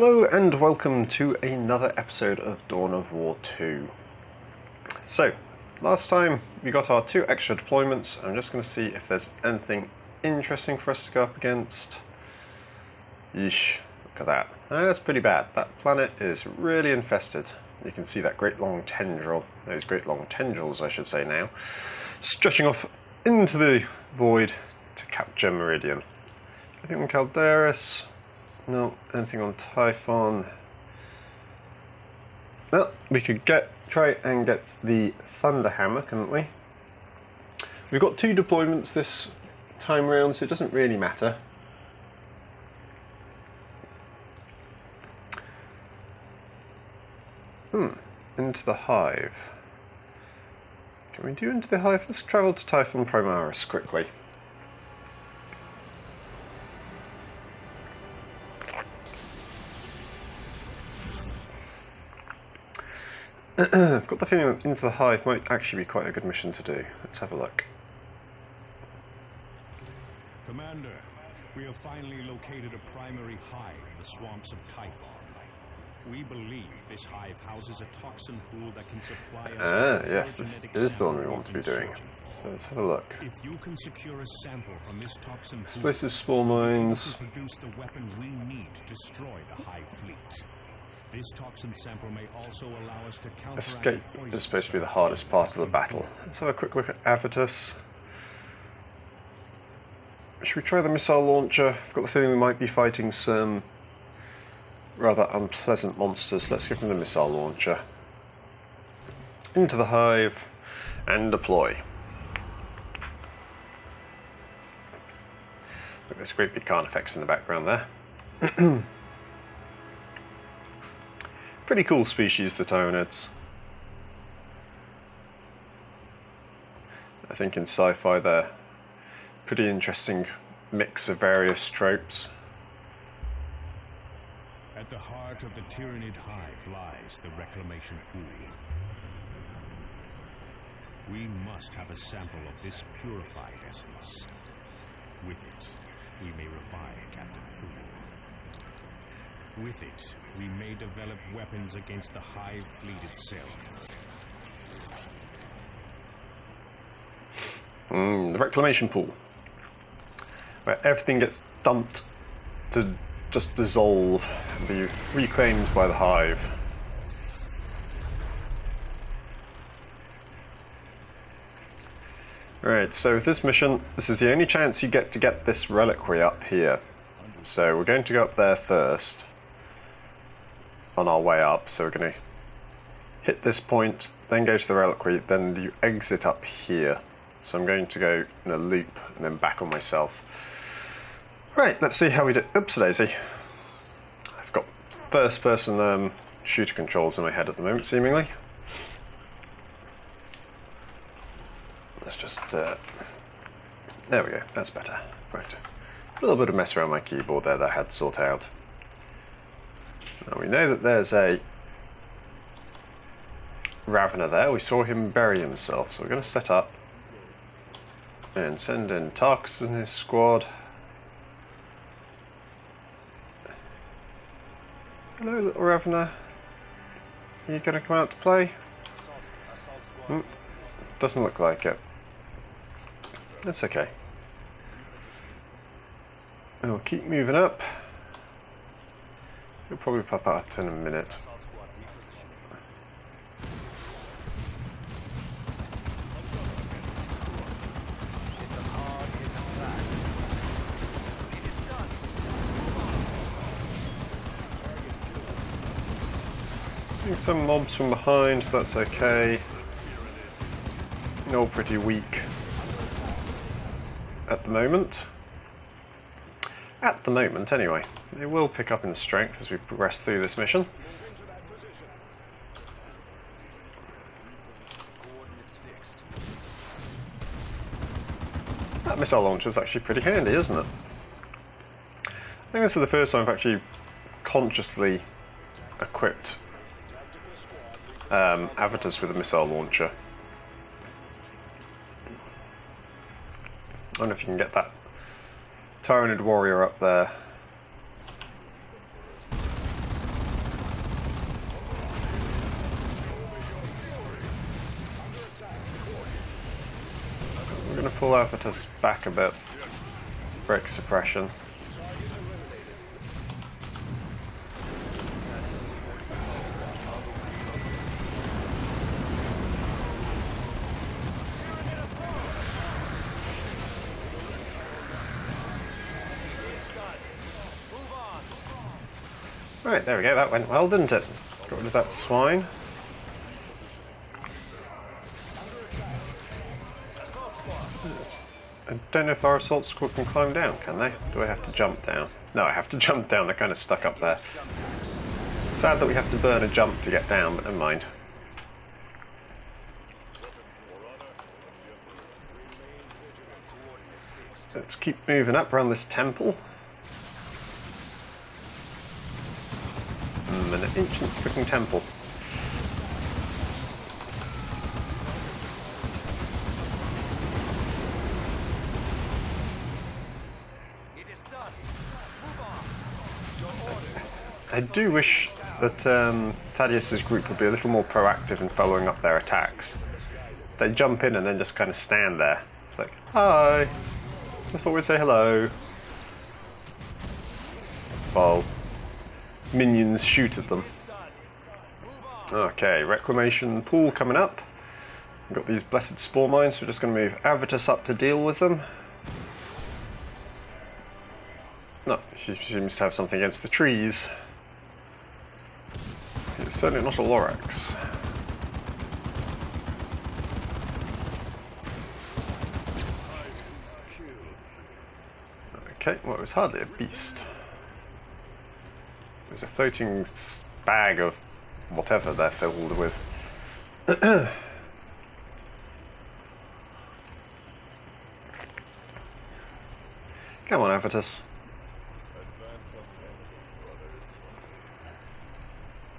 Hello and welcome to another episode of Dawn of War 2. So, last time we got our 2 extra deployments. I'm just going to see if there's anything interesting for us to go up against. Yeesh, look at that. That's pretty bad. That planet is really infested. You can see that great long tendril, those great long tendrils I should say now, stretching off into the void to capture Meridian. Anything on Calderis? No. Anything on Typhon? Well, we could try and get the Thunder Hammer, couldn't we? We've got 2 deployments this time round, so it doesn't really matter. Into the Hive. Can we do Into the Hive? Let's travel to Typhon Primaris quickly. I've got the feeling that Into the Hive might actually be quite a good mission to do. Let's have a look. Commander, we have finally located a primary hive in the swamps of Typhon. We believe this hive houses a toxin pool that can supply us with yes, this is the one we want to be doing. So let's have a look. If you can secure a sample from this toxin pool, explosive spore mines. you can produce the weapon we need to destroy the hive fleet. This toxin sample may also allow us to counteract Escape is supposed to be the hardest part of the battle. Let's have a quick look at Avitus. Should we try the missile launcher? I've got the feeling we might be fighting some rather unpleasant monsters. Let's give them the missile launcher. Into the Hive and deploy. Look, there's great big Carnifex in the background there. Pretty cool species, the Tyranids. I think in sci-fi they're pretty interesting mix of various tropes. At the heart of the Tyranid hive lies the reclamation pool. We must have a sample of this purified essence. With it, we may revive Captain Thule. With it, we may develop weapons against the hive fleet itself. The reclamation pool, where everything gets dumped to just dissolve and be reclaimed by the hive. Right, so with this mission, this is the only chance you get to get this reliquary up here. So we're going to go up there first on our way up. So we're going to hit this point, then go to the reliquary, then you exit up here. So I'm going to go in a loop and then back on myself. Right, let's see how we do. Oops, daisy. I've got first person shooter controls in my head at the moment, seemingly. Let's just, there we go, that's better. Right, a little bit of mess around my keyboard there that I had to sort out. Now we know that there's a Ravener there. We saw him bury himself, so we're going to set up and send in Tarkus and his squad. Hello, little Ravener. Are you going to come out to play? Doesn't look like it. That's okay. We'll keep moving up. He'll probably pop out in a minute. Getting some mobs from behind, but that's okay. They're all pretty weak at the moment. At the moment, anyway. They will pick up in strength as we progress through this mission. That missile launcher is actually pretty handy, isn't it? I think this is the first time I've actually consciously equipped Avitus with a missile launcher. I don't know if you can get that Tyranid warrior up there. pull Avitus back a bit. Break suppression. Right, there we go, that went well, didn't it? Got rid of that swine. I don't know if our assault squad can climb down, can they? Do I have to jump down? No, I have to jump down, they're kind of stuck up there. Sad that we have to burn a jump to get down, but never mind. Let's keep moving up around this temple. An ancient freaking temple. I do wish that Thaddeus's group would be a little more proactive in following up their attacks. They jump in and then just kind of stand there. It's like, hi! Just thought we'd say hello. While minions shoot at them. Okay, reclamation pool coming up. We've got these blessed spore mines, so we're just going to move Avitus up to deal with them. No, she seems to have something against the trees. It's certainly not a Lorax. Okay, well, it was hardly a beast. It was a floating bag of whatever they're filled with. Come on, Avitus.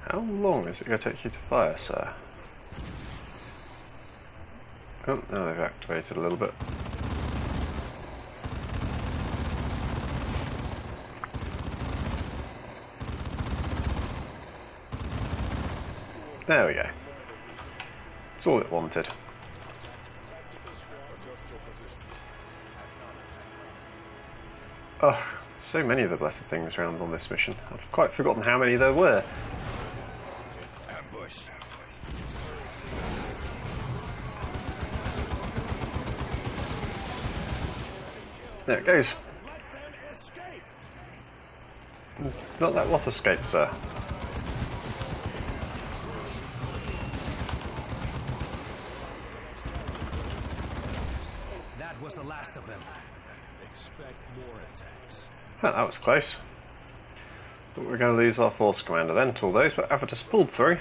How long is it going to take you to fire, sir? Oh, now they've activated a little bit. There we go. It's all it wanted. Ugh, so many of the blessed things around on this mission. I've quite forgotten how many there were. Ambush. There it goes. Not let what escape, sir. That was the last of them. Expect more attacks. Well, that was close. Thought we were going to lose our force commander then to all those, but Avitus pulled through.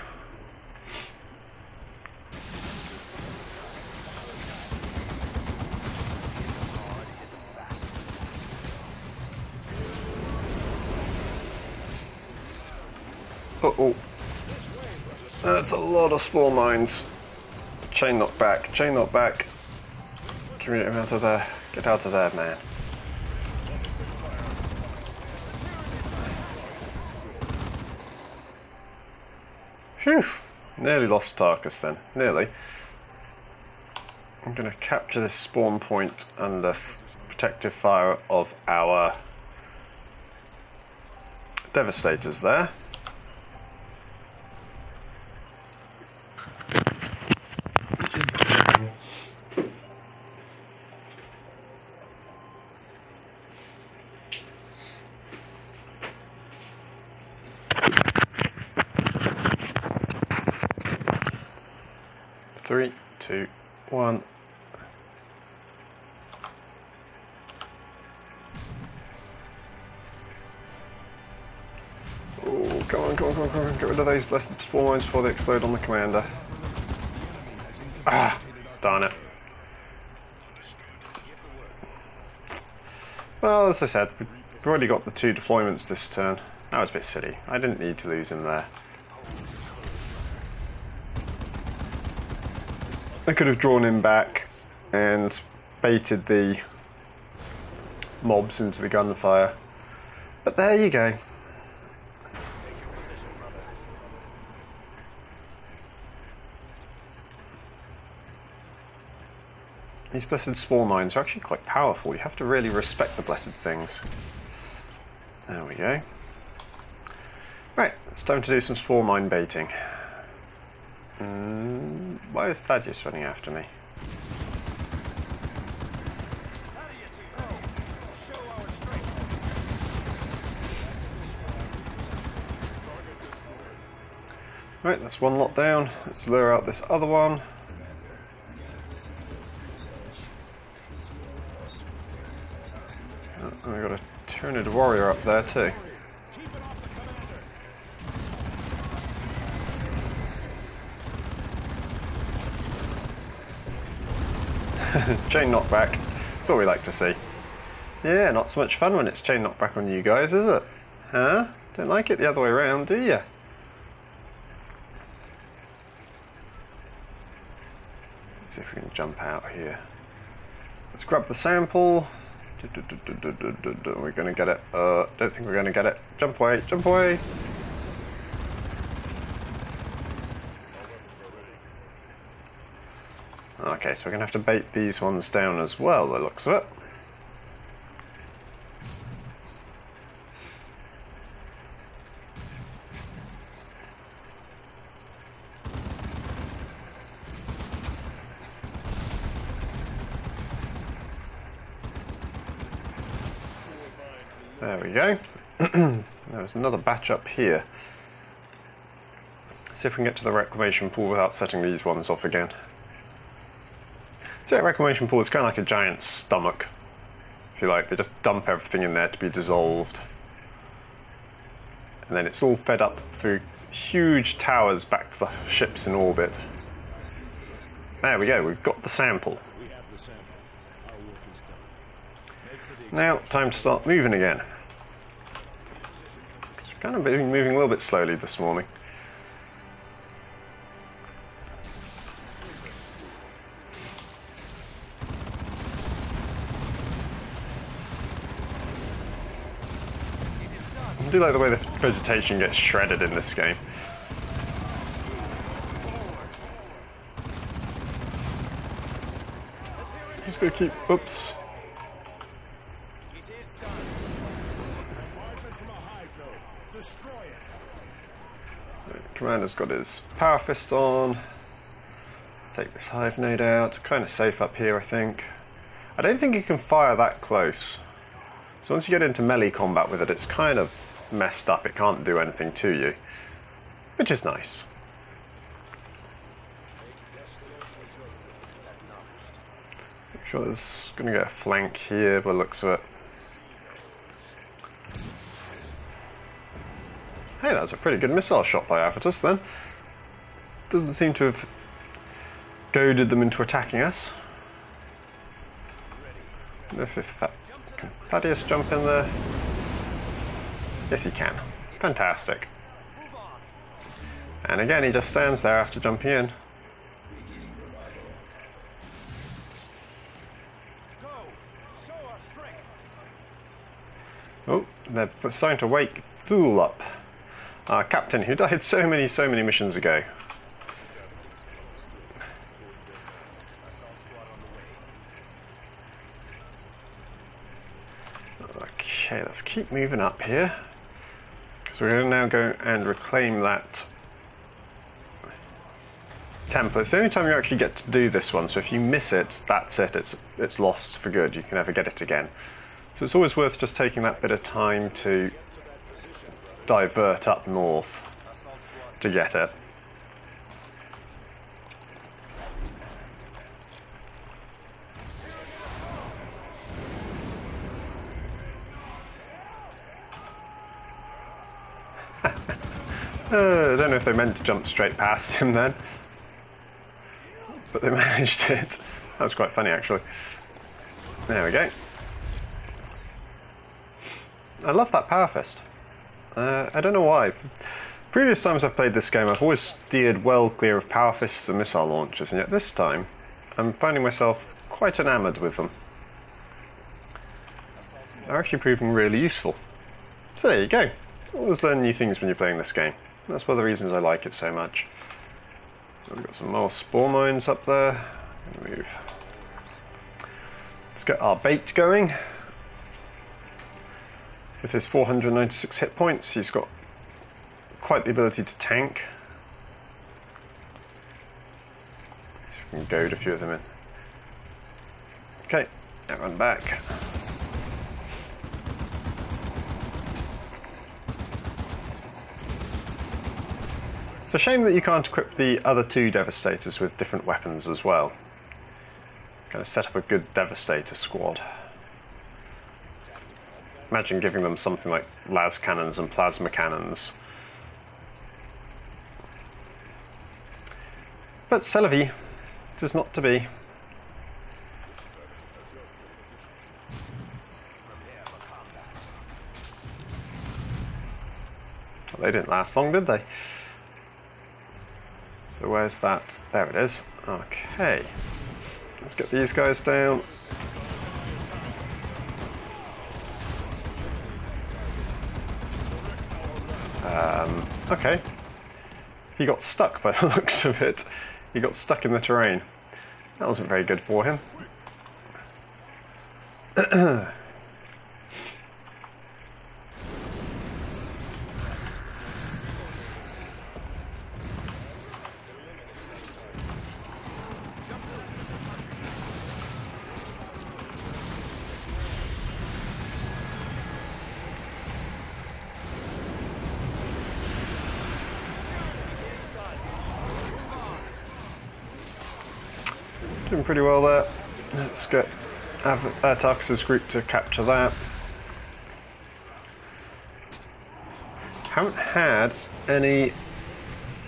Uh-oh. That's a lot of spore mines. Chain knock back, chain knock back. Get him out of there. Get out of there, man. Phew. Nearly lost Quiarcus then. Nearly. I'm going to capture this spawn point under protective fire of our Devastators there. Three, two, one. Oh, come on, come on, come on, come on. Get rid of those blessed spawn mines before they explode on the commander. Ah, darn it. Well, as I said, we've already got the 2 deployments this turn. That was a bit silly. I didn't need to lose him there. I could have drawn him back and baited the mobs into the gunfire. But there you go. These blessed spore mines are actually quite powerful. You have to really respect the blessed things. There we go. Right, it's time to do some spore mine baiting. Why is Thaddeus running after me? Right, that's one lot down. Let's lure out this other one. Oh, and we've got a Tyranid warrior up there too. Chain knockback. That's what we like to see. Yeah, not so much fun when it's chain knockback on you guys, is it? Huh? Don't like it the other way around, do you? Let's see if we can jump out here. Let's grab the sample. We're gonna get it. Don't think we're gonna get it. Jump away, jump away. Okay, so we're gonna have to bait these ones down as well, the looks of it. There we go. There's another batch up here. Let's see if we can get to the reclamation pool without setting these ones off again. So yeah, reclamation pool is kind of like a giant stomach, if you like. They just dump everything in there to be dissolved. And then it's all fed up through huge towers back to the ships in orbit. There we go, we've got the sample. Now, time to start moving again. We've kind of been moving a little bit slowly this morning. I do like the way the vegetation gets shredded in this game. Just gotta keep, oops. Commander's got his power fist on. Let's take this hive nade out. Kind of safe up here, I think. I don't think you can fire that close. So once you get into melee combat with it, it's kind of messed up. It can't do anything to you, which is nice. Make sure there's going to get a flank here by the looks of it. Hey, that was a pretty good missile shot by Avitus then. Doesn't seem to have goaded them into attacking us. If that, can Thaddeus jump in there? Yes, he can. Fantastic. And again, he just stands there after jumping in. Oh, they're starting to wake Thule up. Our captain, who died so many missions ago. Okay, let's keep moving up here. Because we're going to now go and reclaim that temple. It's the only time you actually get to do this one, so if you miss it, that's it. It's lost for good. You can never get it again. So it's always worth just taking that bit of time to divert up north to get it. I don't know if they meant to jump straight past him then, but they managed it. That was quite funny actually. There we go. I love that power fist. I don't know why. Previous times I've played this game, I've always steered well clear of power fists and missile launchers, and yet this time I'm finding myself quite enamoured with them. They're actually proving really useful. So there you go. Always learn new things when you're playing this game. That's one of the reasons I like it so much. We've got some more spore mines up there. Move Let's get our bait going. With his 496 hit points, he's got quite the ability to tank. See if we can goad a few of them in. Okay, now run back. It's a shame that you can't equip the other two Devastators with different weapons as well. Kind of set up a good Devastator squad. Imagine giving them something like las cannons and plasma cannons. But c'est la vie. It is not to be. Well, they didn't last long, did they? So where's that? There it is. Okay. Let's get these guys down. Okay. He got stuck by the looks of it. He got stuck in the terrain. That wasn't very good for him. Doing pretty well there. Let's get Tarkus's group to capture that. Haven't had any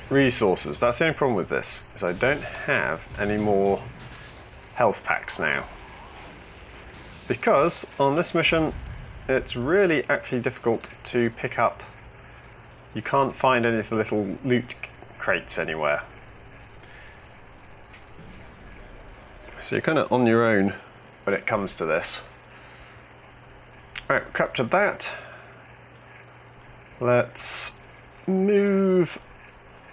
resources. That's the only problem with this, is I don't have any more health packs now. Because on this mission, it's really actually difficult to pick up. You can't find any of the little loot crates anywhere. So you're kind of on your own when it comes to this. Right, captured that. Let's move.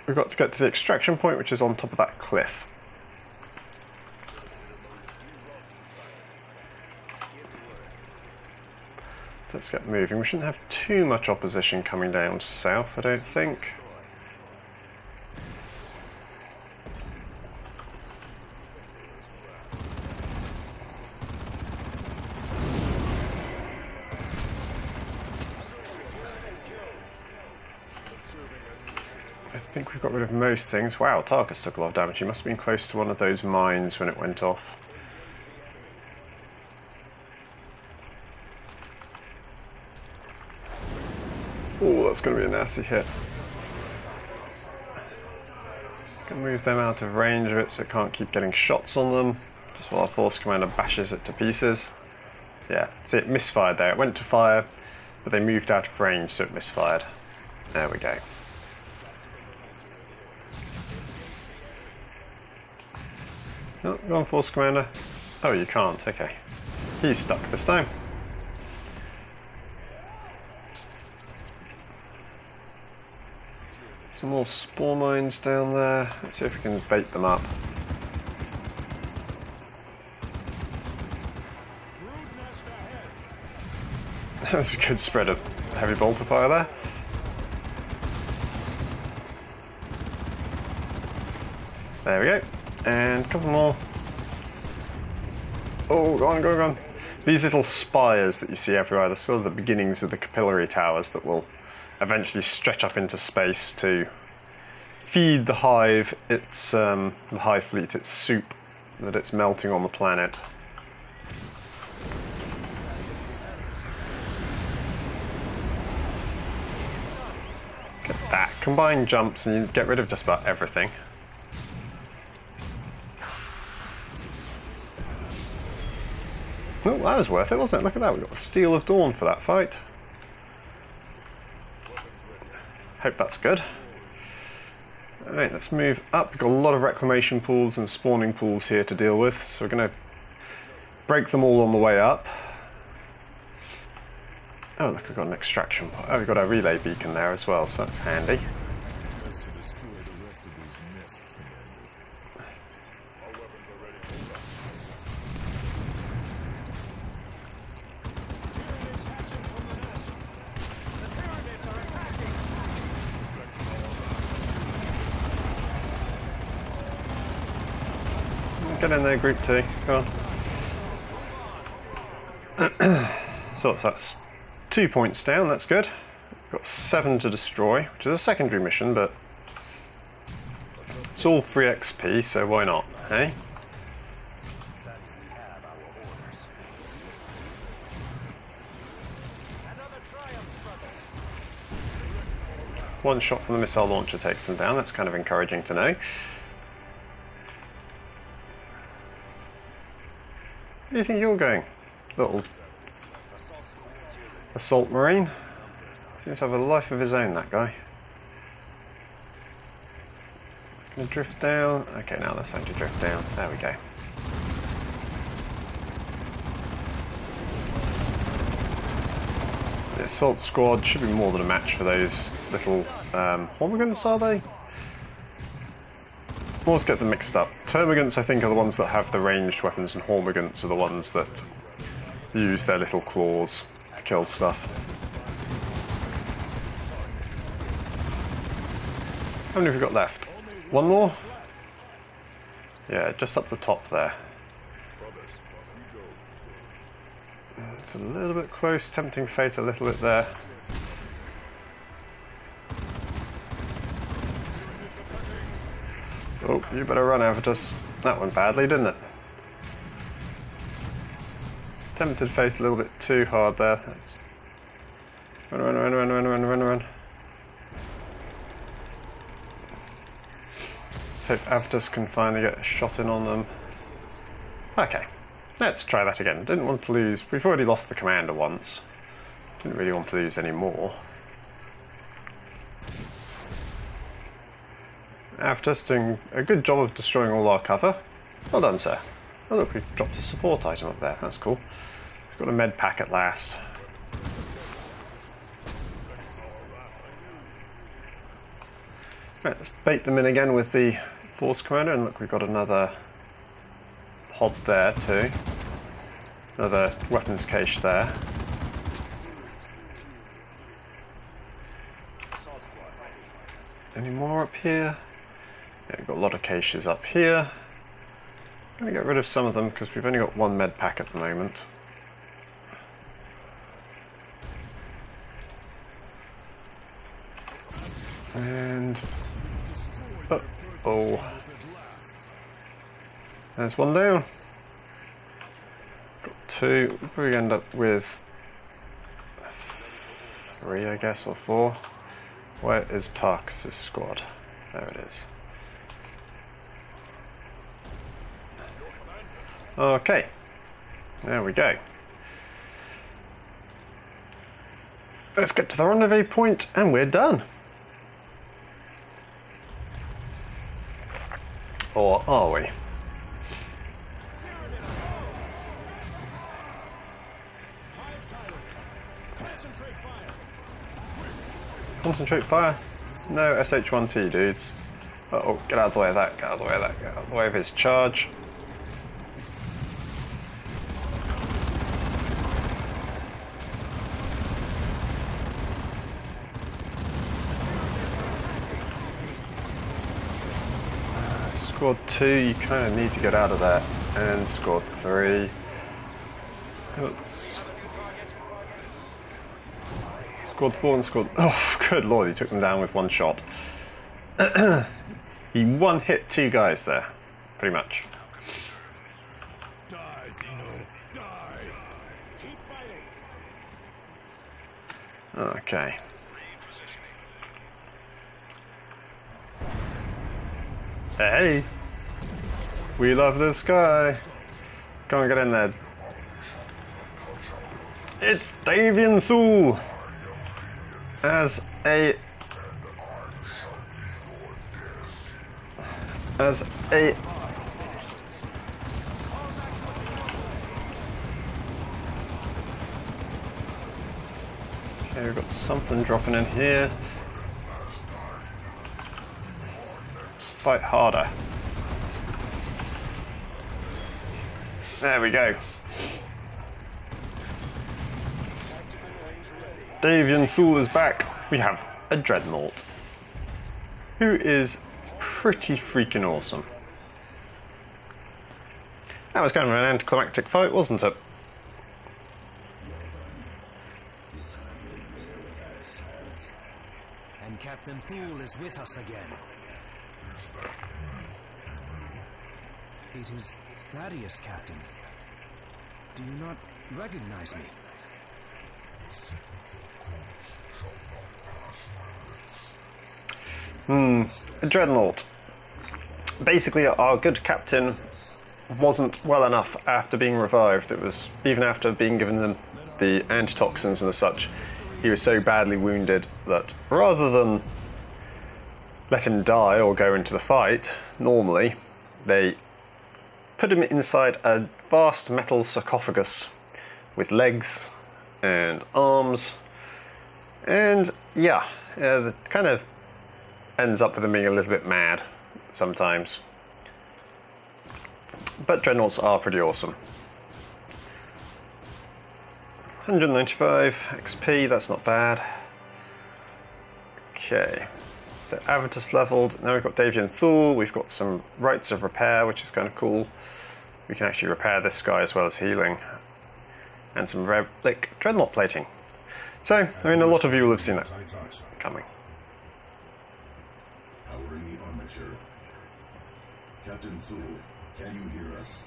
We've got to get to the extraction point, which is on top of that cliff. Let's get moving. We shouldn't have too much opposition coming down south, I don't think. I think we've got rid of most things. Wow, Tarkus took a lot of damage. He must have been close to one of those mines when it went off. Oh, that's going to be a nasty hit. Can move them out of range of it so it can't keep getting shots on them. Just while our force commander bashes it to pieces. Yeah, see, it misfired there. It went to fire, but they moved out of range, so it misfired. There we go. Oh, go on, force commander. Oh, you can't. Okay. He's stuck this time. Some more spore mines down there. Let's see if we can bait them up. That was a good spread of heavy bolter fire there. There we go. And a couple more. Oh, go on, go on, go on. These little spires that you see everywhere, they're sort of the beginnings of the capillary towers that will eventually stretch up into space to feed the hive, the hive fleet, its soup that it's melting on the planet. Get that. Combine jumps and you get rid of just about everything. Oh, that was worth it, wasn't it? Look at that, we got the Steel of Dawn for that fight. Hope that's good. Alright, let's move up. We've got a lot of reclamation pools and spawning pools here to deal with, so we're going to break them all on the way up. Oh, look, we've got an extraction point. Oh, we've got a relay beacon there as well, so that's handy. Get in there, group 2. Come on. So that's 2 points down, that's good. Got 7 to destroy, which is a secondary mission, but it's all free XP, so why not, eh? One shot from the missile launcher takes them down, that's kind of encouraging to know. Where do you think you're going, little assault marine? Seems to have a life of his own, that guy. Gonna drift down. Okay, now they're starting to drift down. There we go. The assault squad should be more than a match for those little Hormigants, are they? Always get them mixed up. Termagants, I think, are the ones that have the ranged weapons, and Hormigants are the ones that use their little claws to kill stuff. How many have we got left? One more? Yeah, just up the top there. It's a little bit close, tempting fate a little bit there. Oh, you better run, Avatus. That went badly, didn't it? Tempted fate a little bit too hard there. Let's run, run, run, run, run, run, run, run. So if Avatus can finally get a shot in on them. Okay, let's try that again. Didn't want to lose. We've already lost the commander once. Didn't really want to lose any more. Avatus doing a good job of destroying all our cover. Well done, sir. Oh look, we dropped a support item up there. That's cool. We've got a med pack at last. Right, let's bait them in again with the Force Commander, and look, we've got another pod there too. Another weapons cache there. Any more up here? Yeah, we've got a lot of caches up here. I'm going to get rid of some of them because we've only got one med pack at the moment. And oh, there's one down. Got 2. We'll probably end up with 3, I guess, or 4. Where is Tarkus' squad? There it is. Okay, there we go. Let's get to the rendezvous point and we're done. Or are we? Concentrate fire? No SH1T, dudes. Uh-oh, get out of the way of that, get out of the way of that, get out of the way of his charge. Squad 2, you kind of need to get out of there. And squad 3. Let's... Squad 4 and squad... Oh, good lord, he took them down with one shot. He one-hit 2 guys there, pretty much. Die, Xeno, die. Keep fighting. Okay. Hey! We love this guy! Go on, get in there. It's Davian Thule! As a... Okay, we've got something dropping in here. Fight harder. There we go. Davian Thule is back. We have a Dreadnought, who is pretty freaking awesome. That was kind of an anticlimactic fight, wasn't it? And Captain Fool is with us again. It is Thaddeus, Captain. Do you not recognize me? Dreadnought. Basically, our good captain wasn't well enough after being revived. It was, even after being given them the antitoxins and such, he was so badly wounded that rather than let him die or go into the fight, normally, they put him inside a vast metal sarcophagus with legs and arms, and yeah, it kind of ends up with him being a little bit mad sometimes. But dreadnoughts are pretty awesome. 195 XP, that's not bad. Okay, so Aventus leveled. Now we've got Davian Thule, we've got some rites of repair, which is kind of cool. We can actually repair this guy as well as healing. And some relic dreadnought plating. So, I mean, a lot of you will have seen that coming. Powering the armature. Captain Thule, can you hear us?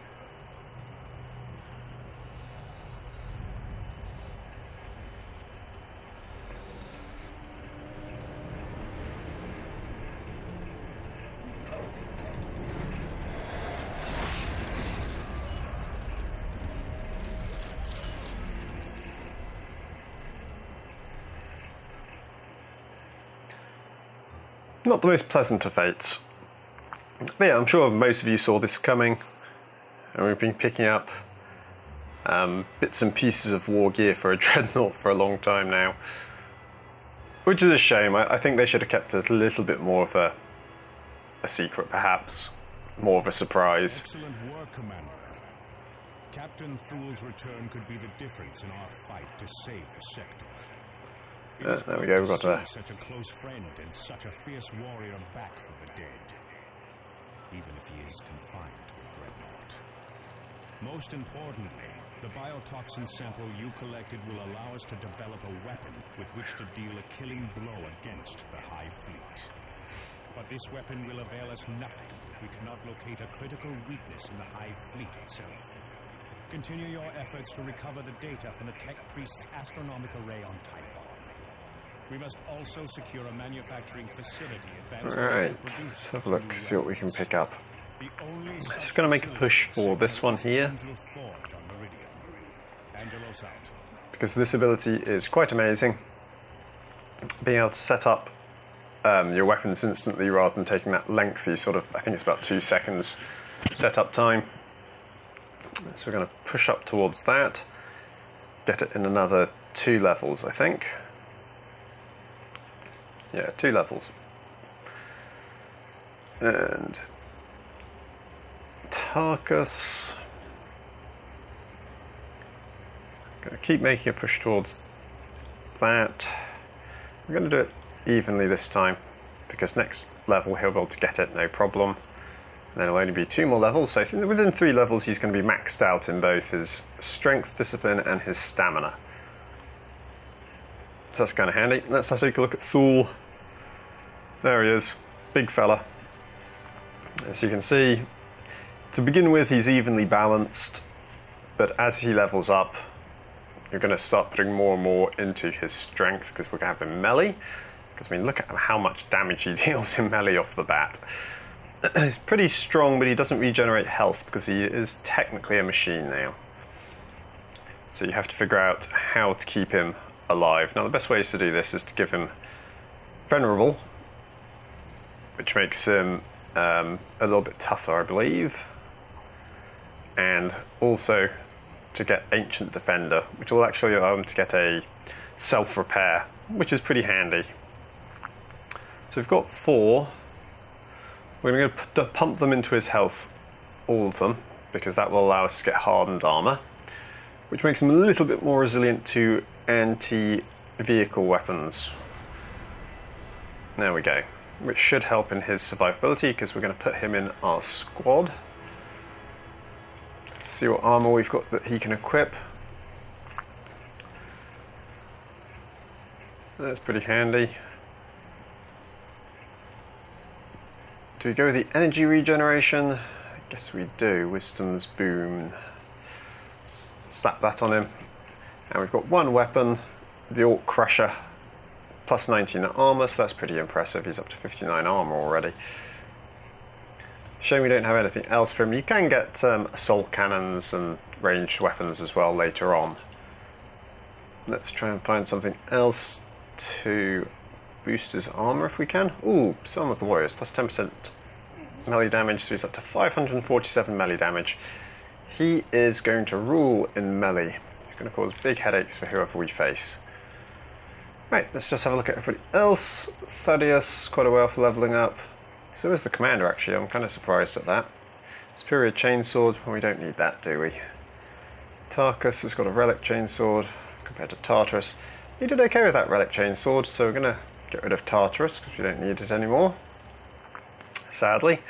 Not the most pleasant of fates. But yeah, I'm sure most of you saw this coming, and we've been picking up bits and pieces of war gear for a dreadnought for a long time now. Which is a shame. I think they should have kept it a little bit more of a secret, perhaps. More of a surprise. Excellent work, Commander. Captain Thule's return could be the difference in our fight to save the sector. There we go, we've got such a close friend and such a fierce warrior back from the dead, even if he is confined to a dreadnought. Most importantly, the biotoxin sample you collected will allow us to develop a weapon with which to deal a killing blow against the High Fleet. But this weapon will avail us nothing if we cannot locate a critical weakness in the High Fleet itself. Continue your efforts to recover the data from the Tech Priest's astronomic array on Typhon. We must also secure a manufacturing facility. Alright, let's have a look, see what we can pick up. Just going to make a push for this one here, because this ability is quite amazing. Being able to set up your weapons instantly rather than taking that lengthy sort of, I think it's about 2 seconds setup time. So we're going to push up towards that, get it in another 2 levels, I think. Yeah, 2 levels. And Quiarcus. Going to keep making a push towards that. I'm going to do it evenly this time, because next level he'll be able to get it no problem. And then it'll only be 2 more levels, so I think that within 3 levels he's going to be maxed out in both his strength, discipline, and his stamina. So that's kind of handy. Let's take a look at Thule. There he is, big fella. As you can see, to begin with he's evenly balanced, but as he levels up, you're going to start putting more and more into his strength, because we're going to have him melee. Because I mean, look at how much damage he deals in melee off the bat. He's pretty strong, but he doesn't regenerate health because he is technically a machine now. So you have to figure out how to keep him alive. Now the best ways to do this is to give him vulnerable, which makes him a little bit tougher, I believe, and also to get Ancient Defender, which will actually allow him to get a self-repair, which is pretty handy. So we've got 4. We're going to pump them into his health, all of them, because that will allow us to get hardened armor, which makes him a little bit more resilient to anti-vehicle weapons. There we go. Which should help in his survivability, because we're going to put him in our squad. Let's see what armour we've got that he can equip. That's pretty handy. Do we go with the energy regeneration? I guess we do. Wisdom's boom. Slap that on him. And we've got one weapon, the Orc Crusher, plus 19 armour, so that's pretty impressive. He's up to 59 armour already. Shame we don't have anything else for him. You can get assault cannons and ranged weapons as well later on. Let's try and find something else to boost his armour if we can. Ooh, Psalm of the Warriors, plus 10% melee damage, so he's up to 547 melee damage. He is going to rule in melee. He's going to cause big headaches for whoever we face. Right, let's just have a look at everybody else. Thaddeus, quite a while for levelling up. So is the commander actually, I'm kind of surprised at that. Superior chainsword, well, we don't need that, do we? Tarkus has got a relic chainsword compared to Tartarus. He did okay with that relic chainsword, so we're going to get rid of Tartarus because we don't need it anymore. Sadly.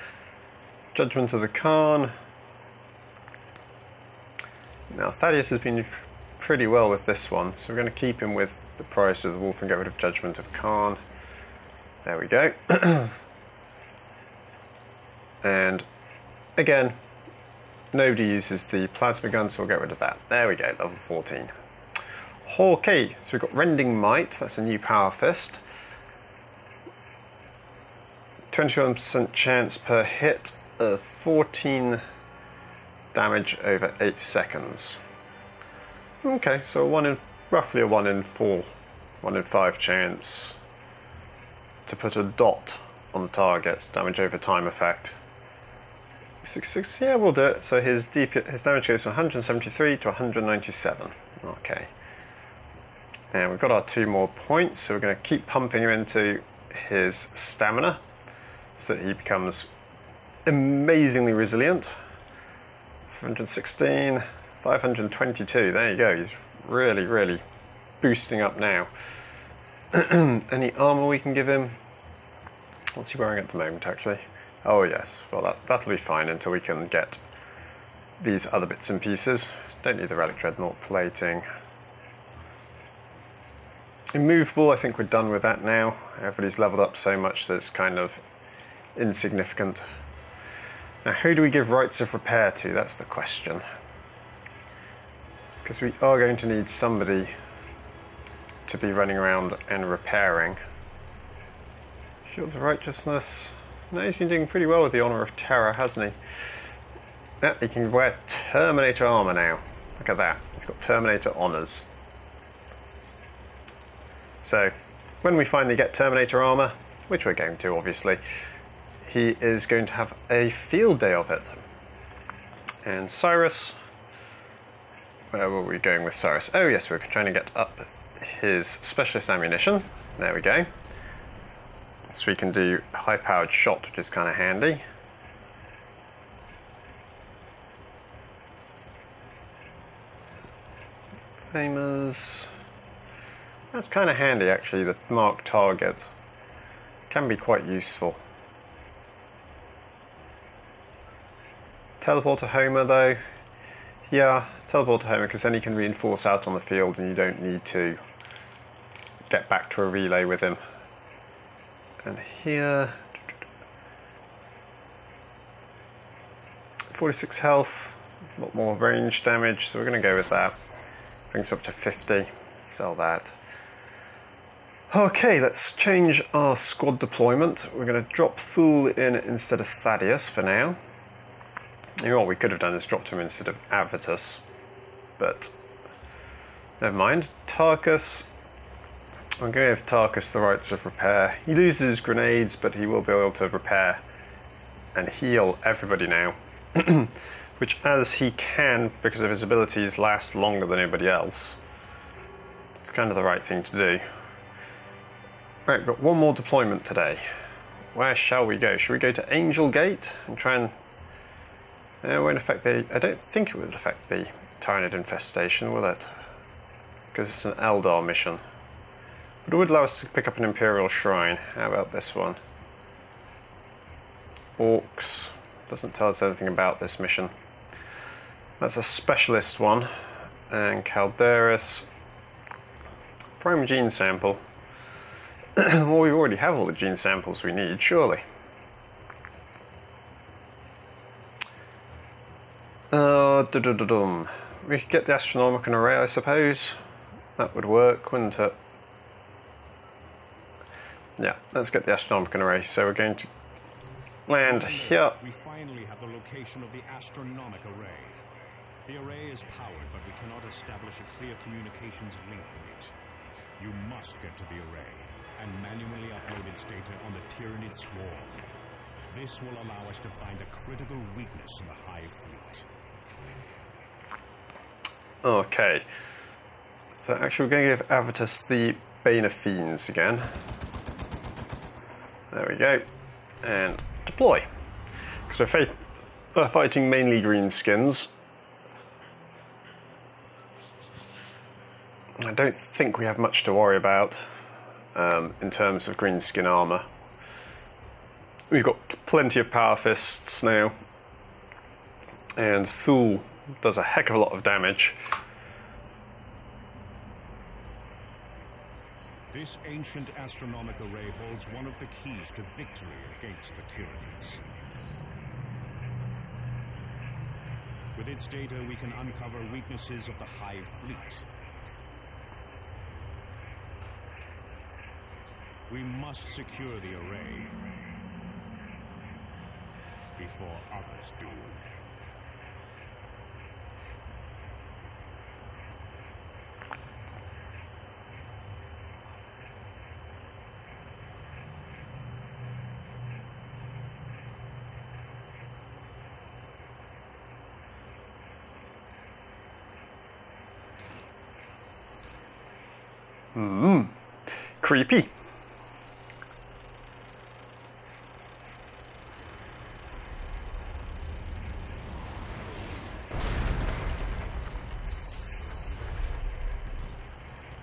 Judgment of the Khan. Now Thaddeus has been pretty well with this one, so we're going to keep him with the Price of the Wolf and get rid of Judgment of Khan. There we go. And again, nobody uses the plasma gun, so we'll get rid of that. There we go, level 14. Okay, so we've got Rending Might, that's a new power fist. 21% chance per hit of 14 damage over 8 seconds. Okay, so roughly a 1 in 4, 1 in 5 chance to put a dot on the target, damage over time effect. 66, yeah, we'll do it. So his damage goes from 173 to 197. Okay. And we've got our 2 more points, so we're going to keep pumping him into his stamina so that he becomes amazingly resilient. 516, 522, there you go, he's really, really boosting up now. Any armour we can give him? What's he wearing at the moment actually? Oh yes, well that'll be fine until we can get these other bits and pieces. Don't need the Relic Dreadnought plating. Immovable, I think we're done with that now. Everybody's leveled up so much that it's kind of insignificant. Now who do we give Rites of Repair to? That's the question. Because we are going to need somebody to be running around and repairing. Shields of Righteousness. No, he's been doing pretty well with the Honour of Terror, hasn't he? Yeah, he can wear Terminator armour now. Look at that. He's got Terminator honours. So, when we finally get Terminator armour, which we're going to obviously, he is going to have a field day of it. And Cyrus, where were we going with Cyrus? Oh yes, we're trying to get up his specialist ammunition. There we go. So we can do high-powered shot, which is kind of handy. Famous. That's kind of handy actually, the marked target. Can be quite useful. Teleport to Homer though. Yeah, teleport to Homer because then he can reinforce out on the field and you don't need to get back to a relay with him. And here, 46 health, a lot more range damage, so we're going to go with that. Brings us up to 50, sell that. Okay, let's change our squad deployment. We're going to drop Thule in instead of Thaddeus for now. You know what we could have done is dropped him instead of Avitus, but never mind. Tarkus. I'm going to give Tarkus the Rites of Repair. He loses grenades, but he will be able to repair and heal everybody now. Which, as he can, because of his abilities, last longer than anybody else. It's kind of the right thing to do. Right, we've got one more deployment today. Where shall we go? Should we go to Angel Gate and try and... It won't affect the... I don't think it would affect the Tyrannid infestation, will it? Because it's an Eldar mission. But it would allow us to pick up an Imperial Shrine. How about this one? Orcs. Doesn't tell us anything about this mission. That's a specialist one. And Calderis. Prime gene sample. Well, we already have all the gene samples we need, surely. We could get the astronomical array, I suppose. That would work, wouldn't it? Yeah, let's get the astronomical array. So we're going to land here. We finally have the location of the astronomical array. The array is powered, but we cannot establish a clear communications link with it. You must get to the array and manually upload its data on the Tyrannid swarm. This will allow us to find a critical weakness in the Hive fleet. Okay. So actually we're going to give Avitus the Bane of Fiends again. There we go. And deploy. Because we're fighting mainly greenskins. I don't think we have much to worry about in terms of greenskin armour. We've got plenty of power fists now, and Thule does a heck of a lot of damage. This ancient astronomical array holds one of the keys to victory against the Tyranids. With its data, we can uncover weaknesses of the Hive fleet. We must secure the array before others do. Creepy.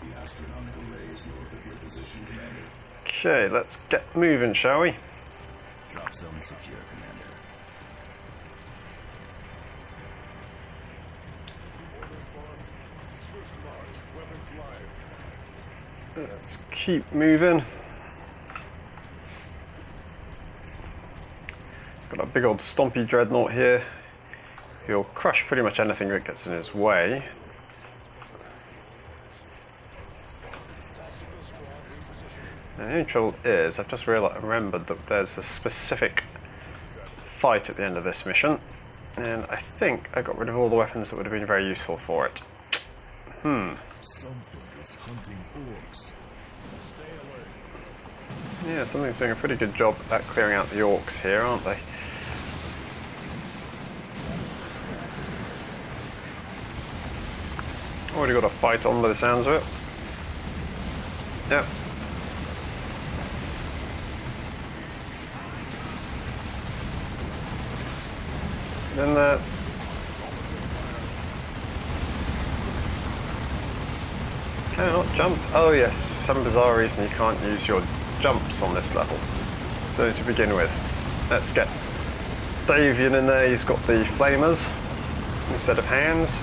The astronomical array is north of your position, Commander. Okay, let's get moving, shall we? Drop zone secure, Commander. Let's keep moving. Got a big old stompy dreadnought here. He'll crush pretty much anything that gets in his way. Now, the only trouble is, I've just remembered that there's a specific fight at the end of this mission, and I think I got rid of all the weapons that would have been very useful for it. Something is hunting orcs. Yeah, something's doing a pretty good job at clearing out the orcs here, aren't they? Already got a fight on by the sounds of it. Yep. Then there. Cannot jump. Oh yes, for some bizarre reason you can't use your jumps on this level. So to begin with, let's get Davian in there. He's got the flamers instead of hands.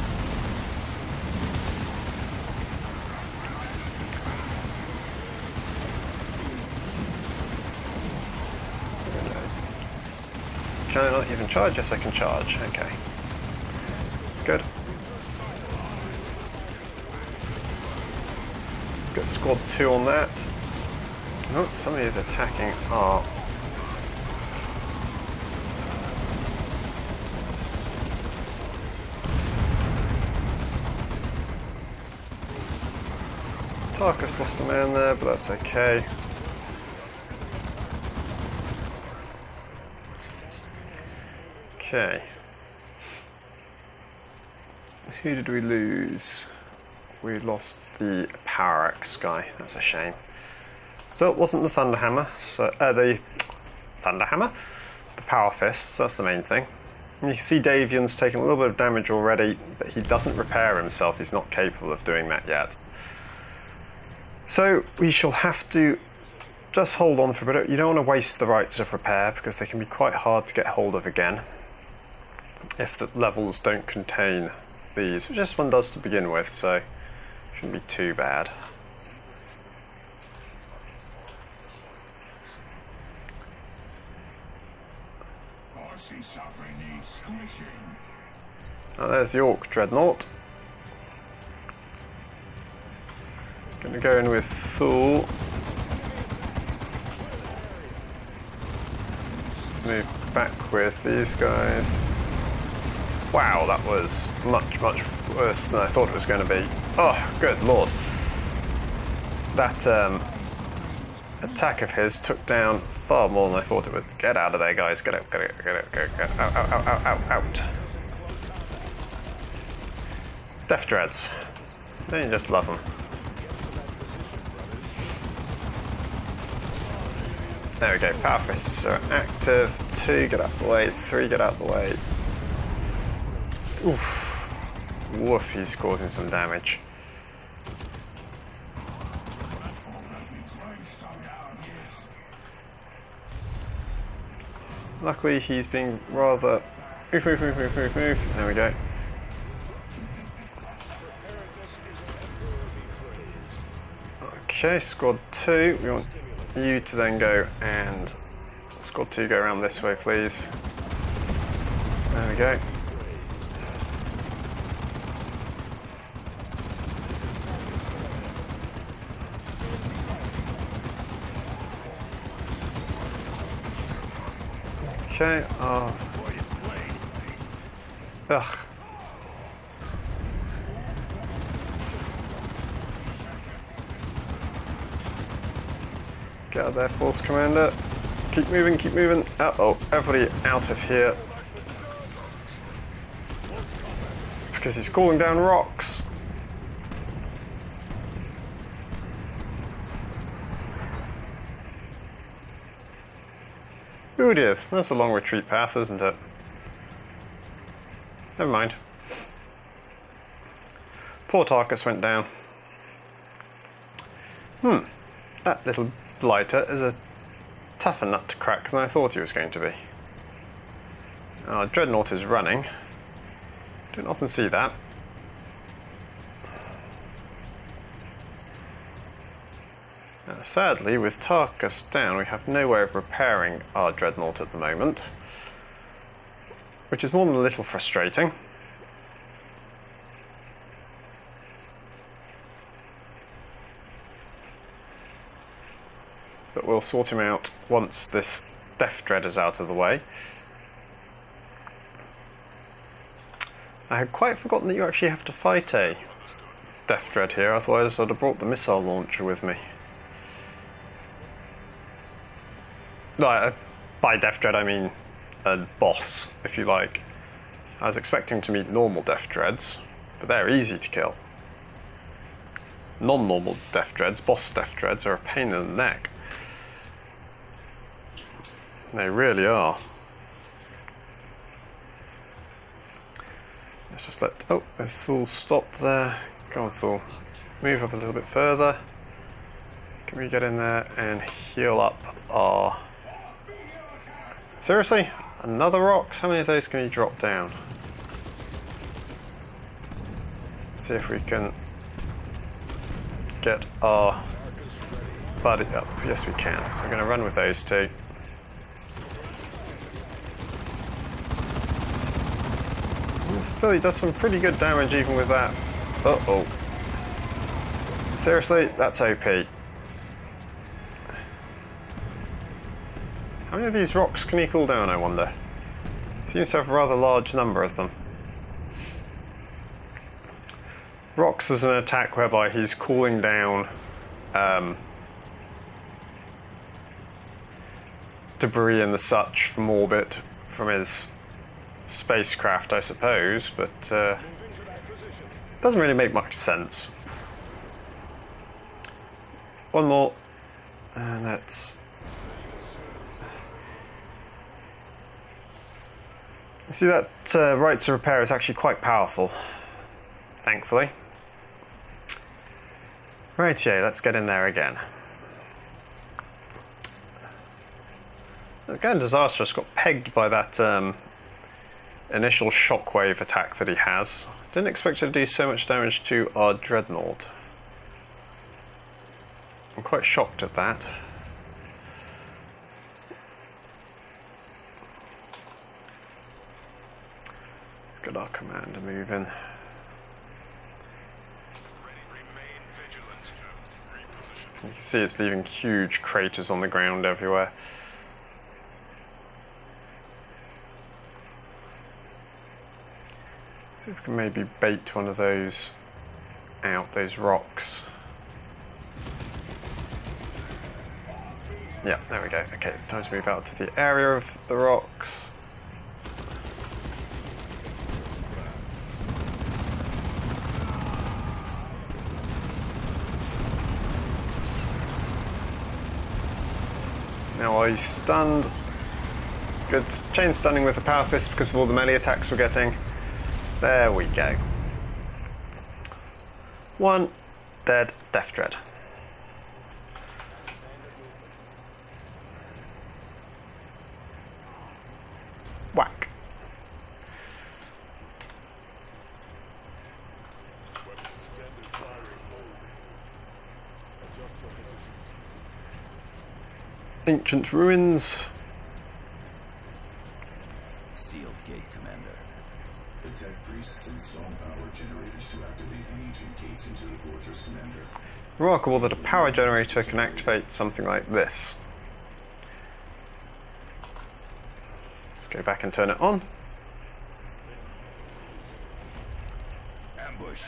Can I not even charge? Yes, I can charge. Okay. That's good. Let's get squad 2 on that. Oh, somebody is attacking our... Tarkus lost a man there, but that's okay. Okay. Who did we lose? We lost the Power Axe guy. That's a shame. So it wasn't the Thunderhammer. So the Thunderhammer, the Power Fists. That's the main thing. And you can see Davian's taken a little bit of damage already, but he doesn't repair himself. He's not capable of doing that yet. So we shall have to just hold on for a bit. You don't want to waste the rites of repair because they can be quite hard to get hold of again. if the levels don't contain these, which this one does to begin with, so shouldn't be too bad. Oh, there's the Orc Dreadnought. Gonna go in with Thule. Move back with these guys. Wow, that was much, much worse than I thought it was going to be. Oh, good lord. That attack of his took down far more than I thought it would. Get out of there, guys. Get out, get out, get out, get out, out. Death Dreads. Don't you just love them? There we go, power fists are active. 2, get out of the way. 3, get out of the way. Oof. Woof, he's causing some damage. Luckily, he's being rather... Move. There we go. Okay, squad 2. We want you to then go and... Squad 2, go around this way, please. There we go. Okay, ugh. Get out of there, Force Commander. Keep moving. Uh-oh, everybody out of here. Because he's calling down rocks. Oh dear, that's a long retreat path, isn't it? Never mind. Poor Quiarcus went down. That little blighter is a tougher nut to crack than I thought he was going to be. Our Dreadnought is running. Don't often see that. Sadly, with Quiarcus down, we have no way of repairing our Dreadnought at the moment, which is more than a little frustrating. But we'll sort him out once this Death Dread is out of the way. I had quite forgotten that you actually have to fight a Death Dread here, otherwise I'd have brought the missile launcher with me. No, by Death Dread I mean a boss, if you like. I was expecting to meet normal Death Dreads, but they're easy to kill. Non-normal Death Dreads, boss Death Dreads, are a pain in the neck. They really are. Let's just let... Oh, there's Thule stopped there. Go on, Thule. Move up a little bit further. Can we get in there and heal up our... Seriously? Another rocks? How many of those can you drop down? Let's see if we can get our buddy up. Yes, we can. So we're going to run with those two. And still, he does some pretty good damage even with that. Uh-oh. Seriously? That's OP. How many of these rocks can he cool down, I wonder? Seems to have a rather large number of them. Rocks is an attack whereby he's cooling down debris and the such from orbit from his spacecraft, I suppose, but doesn't really make much sense. One more, and that's... See, that Rites of Repair is actually quite powerful, thankfully. Rightio, let's get in there again. Again, Disastrous got pegged by that initial shockwave attack that he has. Didn't expect it to do so much damage to our dreadnought. I'm quite shocked at that. Let's get our commander moving. You can see it's leaving huge craters on the ground everywhere. See if we can maybe bait one of those out, those rocks. Yeah, there we go. Okay, time to move out to the area of the rocks. Now while he's stunned, good chain stunning with the power fist because of all the melee attacks we're getting. There we go. One dead Death Dread. Whack. Ancient ruins. Sealed gate, Commander. Attack priests and song power generators to activate the ancient gates into the fortress, Commander. Remarkable that a power generator can activate something like this. Let's go back and turn it on. Ambush.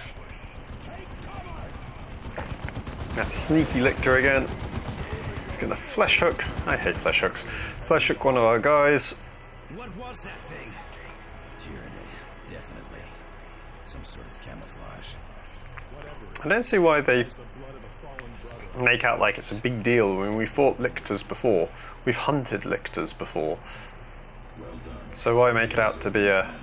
That sneaky lictor again. He's gonna flesh hook. I hate flesh hooks. Flesh hook one of our guys. What was that thing? Tyranid, definitely. Some sort of camouflage. I don't see why they make out like it's a big deal when we fought lictors before. We've hunted lictors before. Well done. So why make it out to be a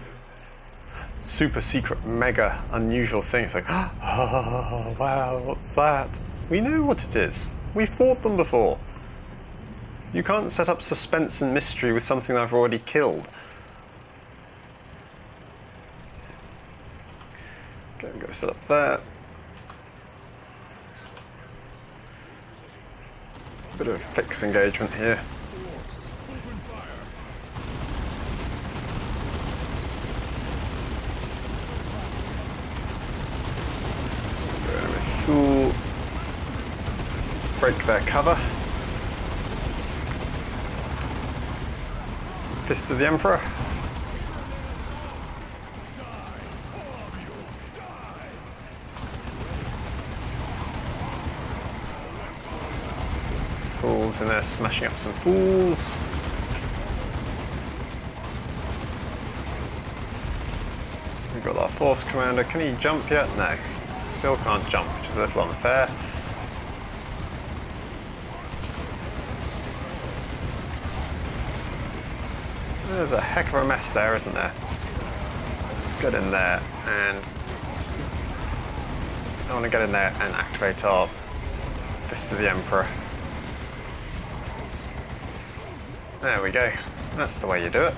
super secret, mega unusual thing? It's like, oh wow, what's that? We know what it is. We fought them before. You can't set up suspense and mystery with something I've already killed. Okay, I'm going to set up there. Bit of a fixed engagement here. Going with Thule. Break their cover. Fist of the Emperor. Fools in there smashing up some fools. We've got our force commander. Can he jump yet? No. Still can't jump, which is a little unfair. There's a heck of a mess there, isn't there? Let's get in there and I want to get in there and activate our Fist of the Emperor. There we go. That's the way you do it.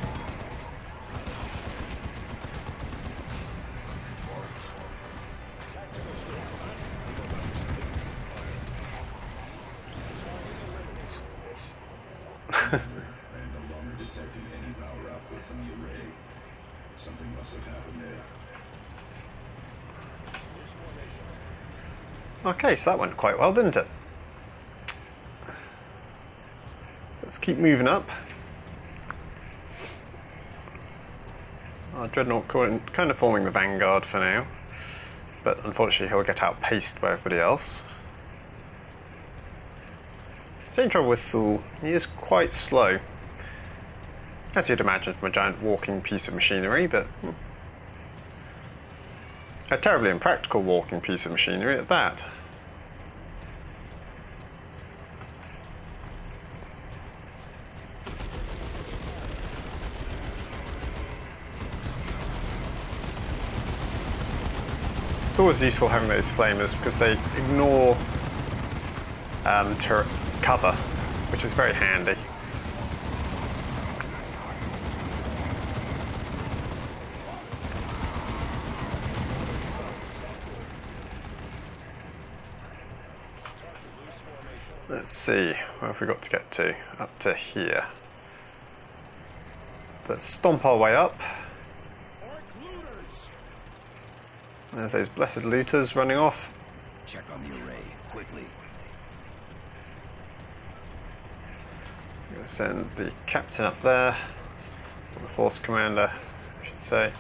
Okay, so that went quite well, didn't it? Let's keep moving up. Our Dreadnought kind of forming the vanguard for now, but unfortunately he'll get outpaced by everybody else. Same trouble with Thule, he is quite slow. As you'd imagine from a giant walking piece of machinery, but a terribly impractical walking piece of machinery at that. It's always useful having those flamers because they ignore turret cover, which is very handy. Let's see, where have we got to get to? Up to here. Let's stomp our way up. There's those blessed looters running off. Check on the array, quickly. I'm going to send the captain up there, or the force commander, I should say.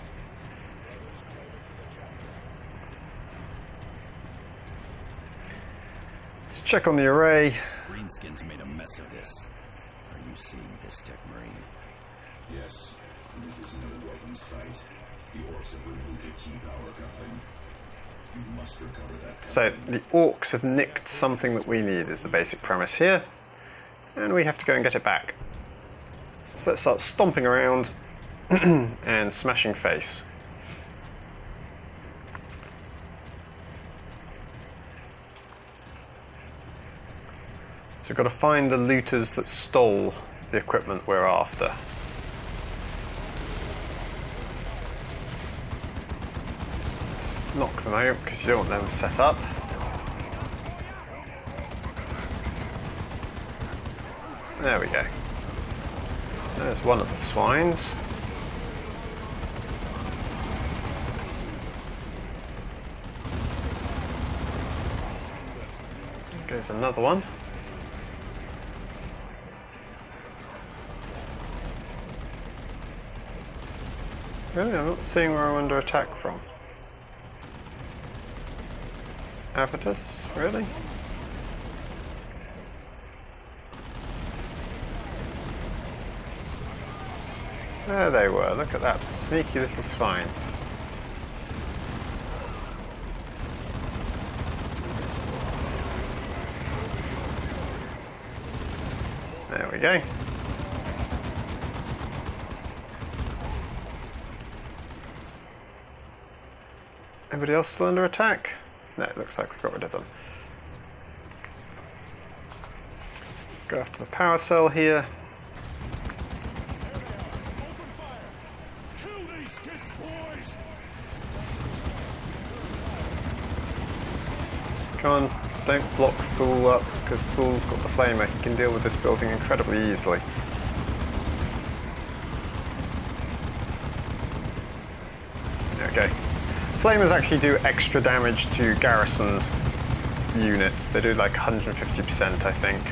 Let's check on the array. Greenskins made a mess of this. Are you seeing this, Tech Marine? Yes, and it is no welcome sight. The orcs have removed a key power coupling. You must recover that. So the orcs have nicked something that we need is the basic premise here. And we have to go and get it back. So let's start stomping around and smashing face. So we've got to find the looters that stole the equipment we're after. Let's knock them out because you don't want them set up. There we go. There's one of the swines. There's another one. Really? I'm not seeing where I'm under attack from. Avitus? Really? There they were. Look at that. Sneaky little swines. There we go. Anybody else still under attack? No, it looks like we got rid of them. Go after the power cell here. Come on, don't block Thule up, because Thule's got the flamer. He can deal with this building incredibly easily. Okay. Flamers actually do extra damage to garrisoned units. They do like 150%, I think.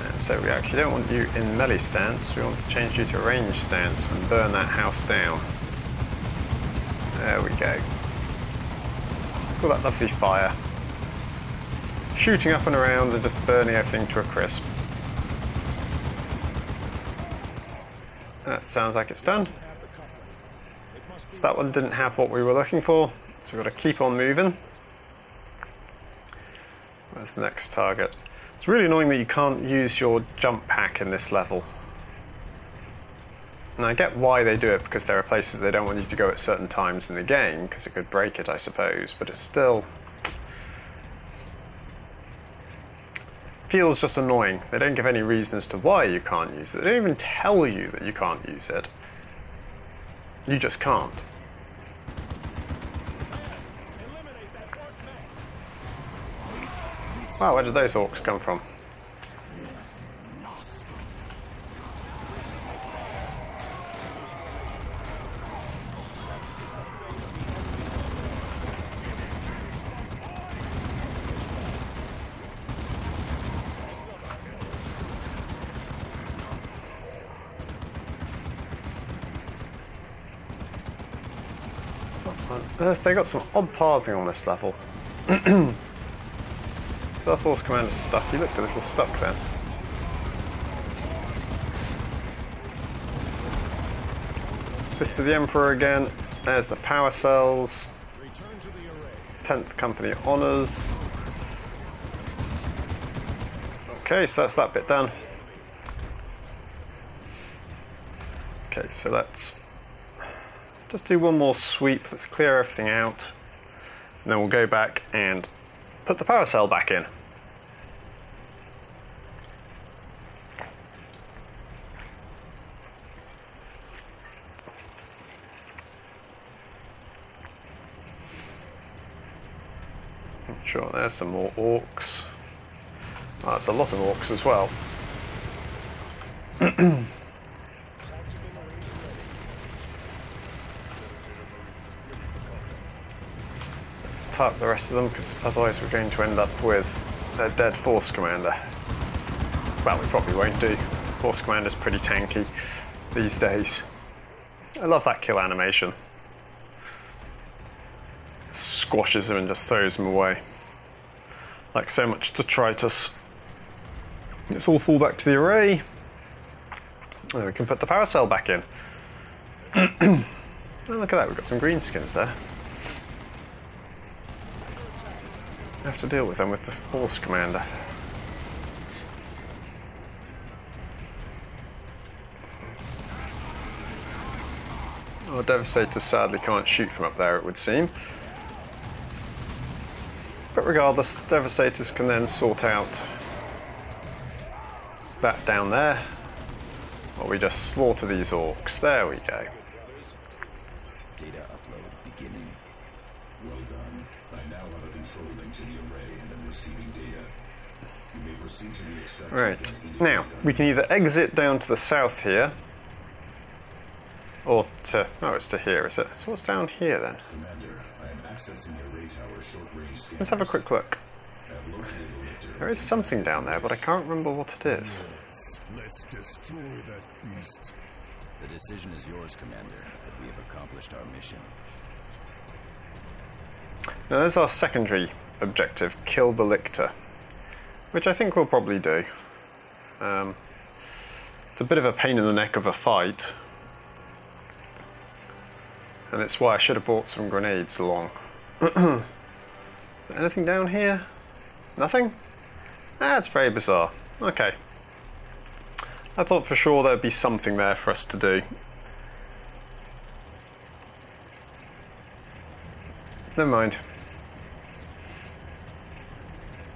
And so we actually don't want you in melee stance. We want to change you to range stance and burn that house down. There we go. Look at that lovely fire. Shooting up and around and just burning everything to a crisp. That sounds like it's done. So that one didn't have what we were looking for, so we've got to keep on moving. Where's the next target? It's really annoying that you can't use your jump pack in this level. And I get why they do it, because there are places they don't want you to go at certain times in the game, because it could break it, I suppose, but it still feels just annoying. They don't give any reason as to why you can't use it. They don't even tell you that you can't use it. You just can't. Wow, where did those orcs come from? They got some odd pathing on this level. The Force Commander's stuck. He looked a little stuck then. This to the Emperor again. There's the power cells. 10th Company Honours. Okay, so that's that bit done. Okay, so let's just do one more sweep. Let's clear everything out. And then we'll go back and put the power cell back in. Sure, there's some more orcs. Oh, that's a lot of orcs as well. Let's tarp the rest of them, because otherwise we're going to end up with a dead Force Commander. Well, we probably won't do. Force Commander's pretty tanky these days. I love that kill animation. Squashes him and just throws him away. Like so much detritus. Let's all fall back to the array. And then we can put the power cell back in. Oh, look at that, we've got some greenskins there. I have to deal with them with the Force Commander. Oh, Devastator sadly can't shoot from up there, it would seem. But regardless, Devastators can then sort out that down there. Or we just slaughter these orcs. There we go. Data upload beginning. Well done. I now have a control link to the array and am receiving data. You may proceed to the extraction. Right. Now, we can either exit down to the south here, or to... oh, it's to here, is it? So what's down here then? Commander, I am accessing the array tower short-range scanners. Let's have a quick look. I've located the lictor. There is something down there, but I can't remember what it is. Let's destroy that beast. The decision is yours, Commander, but we have accomplished our mission. Now there's our secondary objective, kill the lictor, which I think we'll probably do. It's a bit of a pain in the neck of a fight, and that's why I should have brought some grenades along. Is there anything down here? Nothing? That's very bizarre. Okay. I thought for sure there'd be something there for us to do. Never mind.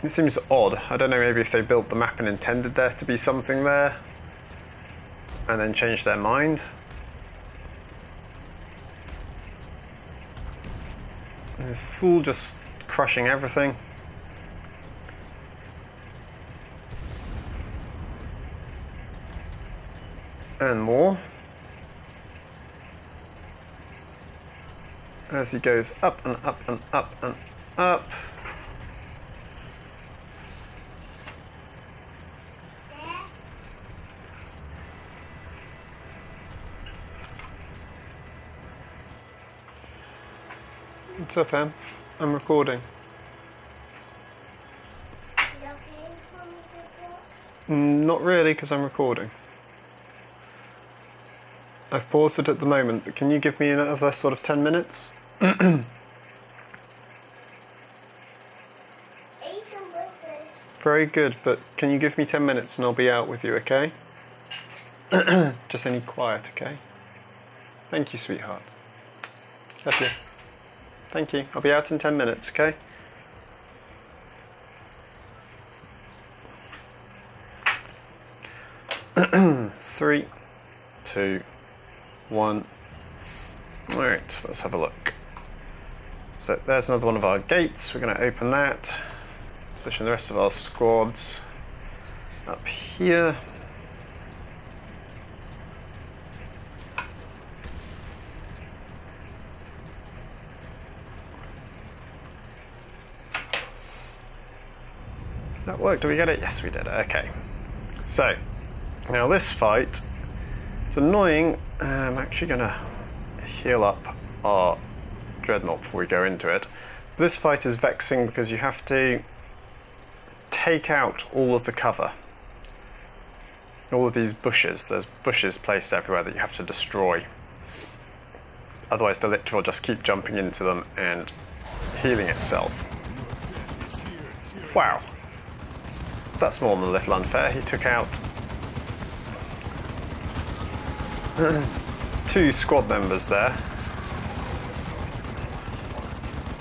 It seems odd. I don't know, maybe if they built the map and intended there to be something there and then changed their mind. This fool just crushing everything. And more. As he goes up and up and up and up. What's up, Em? I'm recording. Not really, because I'm recording. I've paused it at the moment, but can you give me another sort of 10 minutes? Very good, but can you give me 10 minutes and I'll be out with you, okay? Just any quiet, okay? Thank you, sweetheart. Love you. Thank you. I'll be out in 10 minutes, okay? Three, 2, 1. Alright, let's have a look. So there's another one of our gates. We're going to open that. Position the rest of our squads up here. That worked. Did we get it? Yes, we did. Okay. So, now this fight, it's annoying. I'm actually going to heal up our Dreadnought before we go into it. This fight is vexing because you have to take out all of the cover. All of these bushes. There's bushes placed everywhere that you have to destroy. Otherwise the Lictor will just keep jumping into them and healing itself. Wow. That's more than a little unfair. He took out 2 squad members there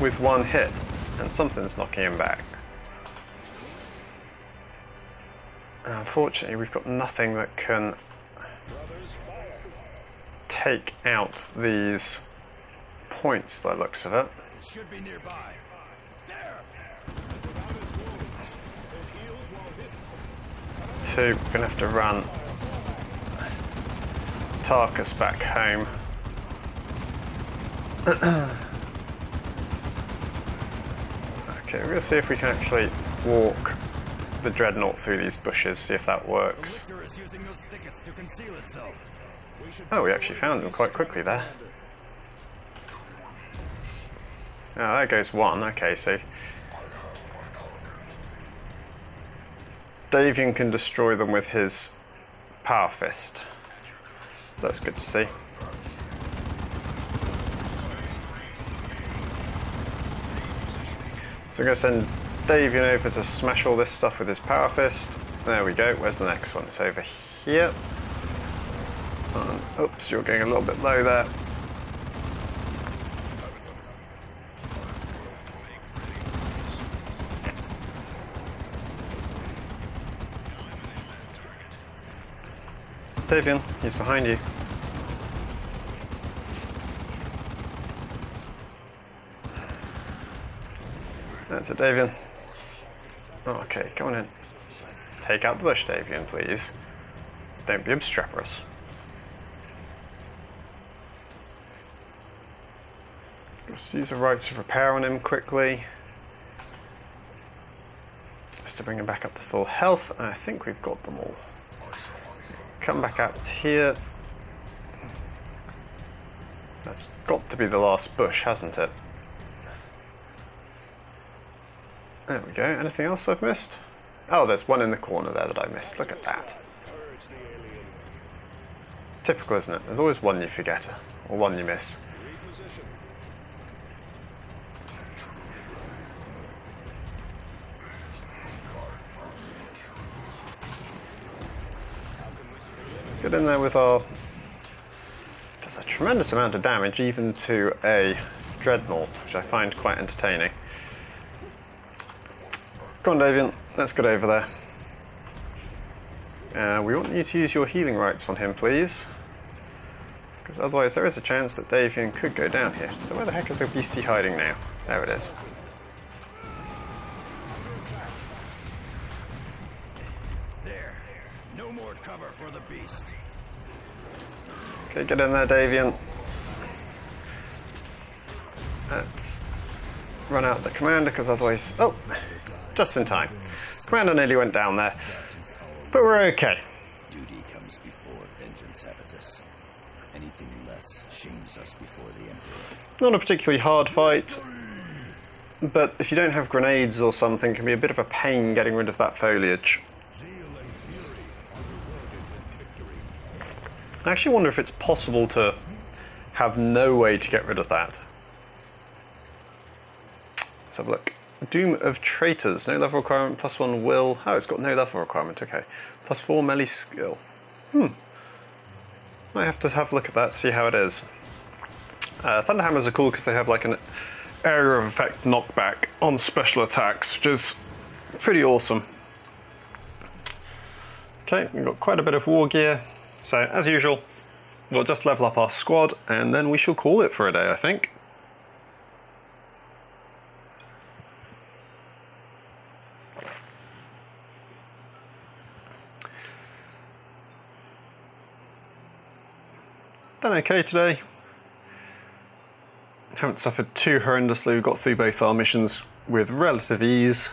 with 1 hit, and something's knocking him back. Unfortunately, we've got nothing that can take out these points by the looks of it. Should be nearby. There. It heals while hit. we're going to have to run Quiarcus back home. Okay, we're going to see if we can actually walk the dreadnought through these bushes, see if that works. Oh, we actually found them quite quickly there. Oh, there goes one. Okay, so Davian can destroy them with his power fist. So that's good to see. So we're going to send Davian over to smash all this stuff with his power fist. There we go. Where's the next one? It's over here. Oops, you're getting a little bit low there. Davian, he's behind you. That's it, Davian. Okay, come on in. Take out the bush, Davian, please. Don't be obstreperous. Just use a rites of repair on him quickly. Just to bring him back up to full health. I think we've got them all. Come back out here. That's got to be the last bush, hasn't it? There we go. Anything else I've missed? Oh, there's one in the corner there that I missed. Look at that. Typical, isn't it? There's always one you forget, or one you miss. Get in there with our... Does a tremendous amount of damage even to a dreadnought, which I find quite entertaining. Come on, Davian, let's get over there. We want you to use your healing rites on him, please. Because otherwise there is a chance that Davian could go down here. So where the heck is the beastie hiding now? There it is. There. No more cover for the beast. Okay, get in there, Davian. Let's run out the commander, because otherwise... Oh! Just in time. Commander nearly went down there. But we're okay. Duty comes before vengeance, Abatus. Anything less shames us before the Emperor. Not a particularly hard fight, but if you don't have grenades or something, it can be a bit of a pain getting rid of that foliage. I actually wonder if it's possible to have no way to get rid of that. Let's have a look. Doom of Traitors, no level requirement, +1 will. Oh, it's got no level requirement, okay. +4 melee skill. Might have to have a look at that, see how it is. Thunderhammers are cool because they have like an area of effect knockback on special attacks, which is pretty awesome. Okay, we've got quite a bit of war gear. So, as usual, we'll just level up our squad and then we shall call it for a day, I think. Done okay today. Haven't suffered too horrendously. We've got through both our missions with relative ease,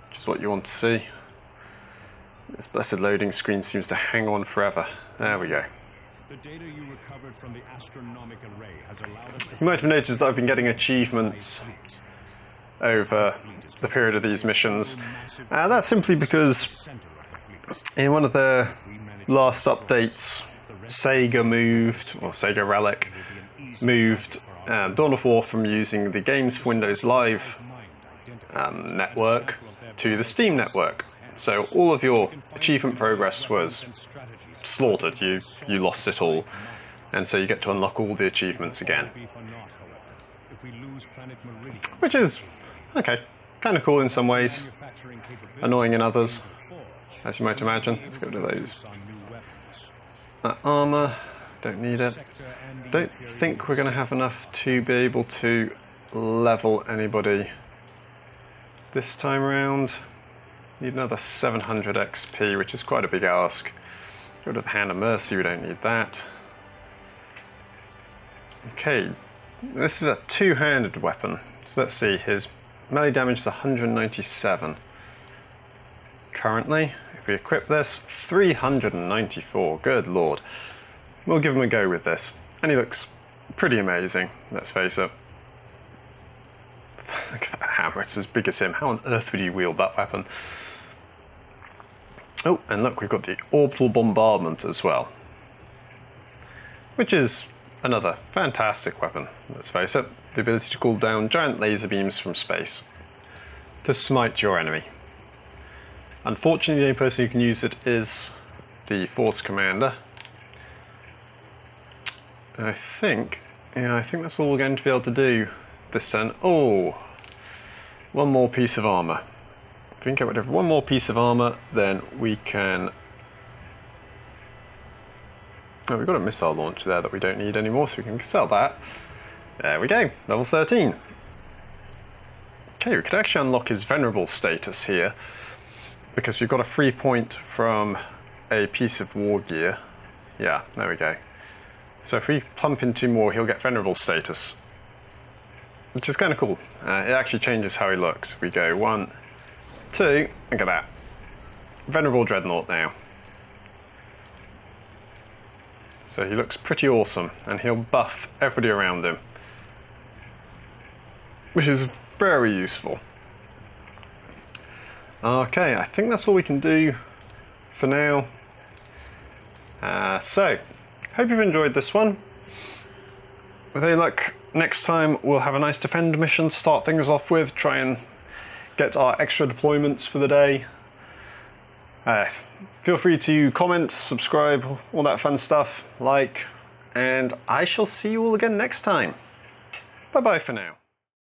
which is what you want to see. This blessed loading screen seems to hang on forever. There we go. The data you recovered from the astronomic array has allowed us to... You might have noticed that I've been getting achievements over the period of these missions. That's simply because in one of the last updates, Sega Relic moved Dawn of War from using the Games for Windows Live network to the Steam network. So all of your achievement progress was slaughtered, you lost it all, and so you get to unlock all the achievements again. Which is, okay, kind of cool in some ways, annoying in others, as you might imagine. Let's go to those. Armour, don't need it. Don't think we're going to have enough to be able to level anybody this time around. Need another 700 XP, which is quite a big ask. Get rid of the Hand of Mercy, we don't need that. Okay, this is a two-handed weapon. So let's see, his melee damage is 197. Currently, if we equip this, 394, good lord. We'll give him a go with this. And he looks pretty amazing, let's face it. Look at that hammer, it's as big as him. How on earth would you wield that weapon? Oh, and look, we've got the orbital bombardment as well. Which is another fantastic weapon, let's face it. The ability to call down giant laser beams from space to smite your enemy. Unfortunately, the only person who can use it is the Force Commander. I think that's all we're going to be able to do this turn. Oh, one more piece of armor. If we can get rid of one more piece of armor, then we can... Oh, we've got a missile launcher there that we don't need anymore, so we can sell that. There we go, level 13. Okay, we could actually unlock his venerable status here, because we've got a free point from a piece of war gear. Yeah, there we go. So if we plump in 2 more, he'll get venerable status, which is kind of cool. It actually changes how he looks. If we go 1, 2, look at that. Venerable Dreadnought now. So he looks pretty awesome, and he'll buff everybody around him, which is very useful. Okay, I think that's all we can do for now. So, hope you've enjoyed this one. With any luck, next time we'll have a nice defend mission to start things off with, try and get our extra deployments for the day. Feel free to comment, subscribe, all that fun stuff, like, and I shall see you all again next time. Bye bye for now.